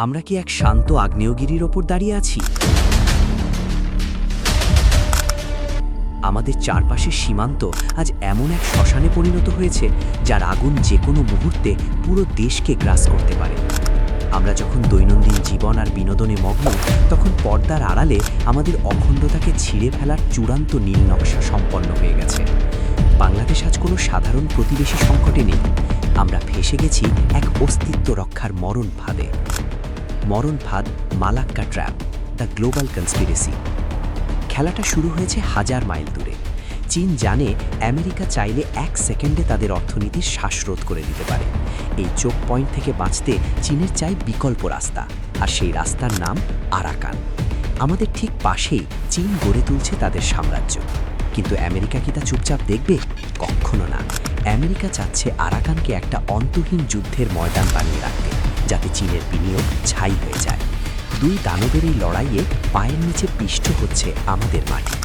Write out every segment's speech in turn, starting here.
আমরা কি এক শান্ত আগ্নেয়গিরির ওপর দাঁড়িয়ে আছি? আমাদের চারপাশের সীমান্ত আজ এমন এক শ্মশানে পরিণত হয়েছে, যার আগুন যে কোনো মুহূর্তে পুরো দেশকে গ্রাস করতে পারে। আমরা যখন দৈনন্দিন জীবন আর বিনোদনে মগ্ন, তখন পর্দার আড়ালে আমাদের অখণ্ডতাকে ছিঁড়ে ফেলার চূড়ান্ত নীল নকশা সম্পন্ন হয়ে গেছে। বাংলাদেশ আজ কোনো সাধারণ প্রতিবেশী সংকটে নেই। আমরা ফেঁসে গেছি এক অস্তিত্ব রক্ষার মরণ ফাঁদে। মরণ ফাঁদ, Malacca trap, the global conspiracy. খেলাটা শুরু হয়েছে 1000 মাইল দূরে। চীন জানে আমেরিকা চাইলে 1 সেকেন্ডে তাদের অর্থনীতির শ্বাসরোধ করে দিতে পারে। এই চোক পয়েন্ট থেকে বাঁচতে চীনের চাই বিকল্প রাস্তা, আর সেই রাস্তার নাম আরাকান। আমাদের ঠিক পাশেই চীন গড়ে তুলছে তাদের সাম্রাজ্য। কিন্তু আমেরিকা কি তা চুপচাপ দেখবে? কখনো না। আমেরিকা চাচ্ছে আরাকানকে একটা অন্তহীন যুদ্ধের ময়দান বানিয়ে রাখতে, যাতে চীনের বিনিয়োগ ছাই হয়ে যায়। দুই দানবের এই লড়াইয়ে পায়ের নিচে পিষ্ট হচ্ছে আমাদের মাটি।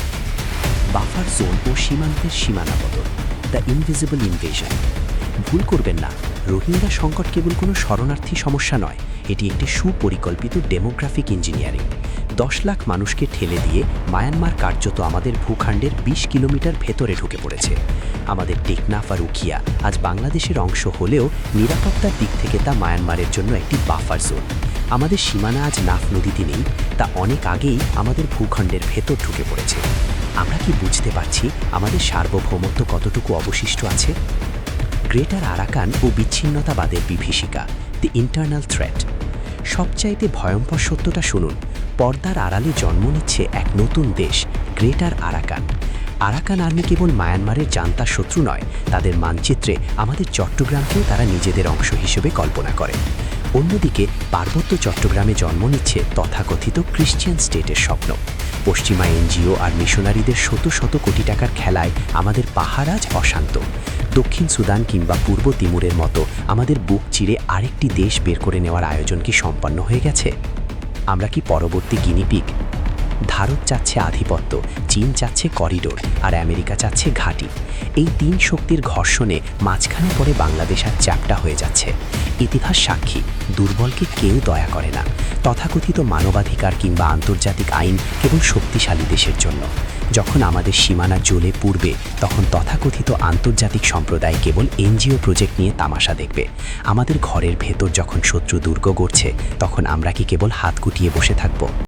বাফার জোন ও সীমান্তের সীমানা বদল, দ্য ইনভিজিবল ইনভেশন। ভুল করবেন না, রোহিঙ্গা সংকট কেবল কোনো শরণার্থী সমস্যা নয়, এটি একটি সুপরিকল্পিত ডেমোগ্রাফিক ইঞ্জিনিয়ারিং। 10 লাখ মানুষকে ঠেলে দিয়ে মায়ানমার কার্যত আমাদের ভূখণ্ডের 20 কিলোমিটার ভেতরে ঢুকে পড়েছে। আমাদের টেকনাফ আর উখিয়া আজ বাংলাদেশের অংশ হলেও নিরাপত্তার দিক থেকে তা মায়ানমারের জন্য একটি বাফার জোন। আমাদের সীমানা আজ নাফ নদীতে নেই, তা অনেক আগেই আমাদের ভূখণ্ডের ভেতর ঢুকে পড়েছে। আমরা কি বুঝতে পারছি আমাদের সার্বভৌমত্ব কতটুকু অবশিষ্ট আছে? গ্রেটার আরাকান ও বিচ্ছিন্নতাবাদের বিভীষিকা, দ্য ইন্টারনাল থ্রেট। সবচাইতে ভয়ঙ্কর সত্যটা শুনুন, পর্দার আড়ালে জন্ম নিচ্ছে এক নতুন দেশ, গ্রেটার আরাকান। আরাকান আর্মি কেবল মায়ানমারের জান্তা শত্রু নয়, তাদের মানচিত্রে আমাদের চট্টগ্রামকেও তারা নিজেদের অংশ হিসেবে কল্পনা করে। অন্যদিকে পার্বত্য চট্টগ্রামে জন্ম নিচ্ছে তথাকথিত ক্রিশ্চিয়ান স্টেটের স্বপ্ন। পশ্চিমা এনজিও আর মিশনারিদের শত শত কোটি টাকার খেলায় আমাদের পাহাড় আজ অশান্ত। দক্ষিণ সুদান কিংবা পূর্ব তিমুরের মতো আমাদের বুক চিরে আরেকটি দেশ বের করে নেওয়ার আয়োজন কি সম্পন্ন হয়ে গেছে? আমরা কি পরবর্তী গিনিপিগ? ভারত চাচ্ছে আধিপত্য, চীন চাচ্ছে করিডোর, আর আমেরিকা চাচ্ছে ঘাঁটি। এই 3 শক্তির ঘর্ষণে মাঝখানে পড়ে বাংলাদেশ আর চ্যাপ্টা হয়ে যাচ্ছে। ইতিহাস সাক্ষী, দুর্বলকে কেউ দয়া করে না। তথাকথিত মানবাধিকার কিংবা আন্তর্জাতিক আইন কেবল শক্তিশালী দেশের জন্য। যখন আমাদের সীমানা জ্বলে পুড়বে, তখন তথাকথিত আন্তর্জাতিক সম্প্রদায় কেবল এনজিও প্রজেক্ট নিয়ে তামাশা দেখবে। আমাদের ঘরের ভেতর যখন শত্রু দুর্গ গড়ছে, তখন আমরা কি কেবল হাত গুটিয়ে বসে থাকব?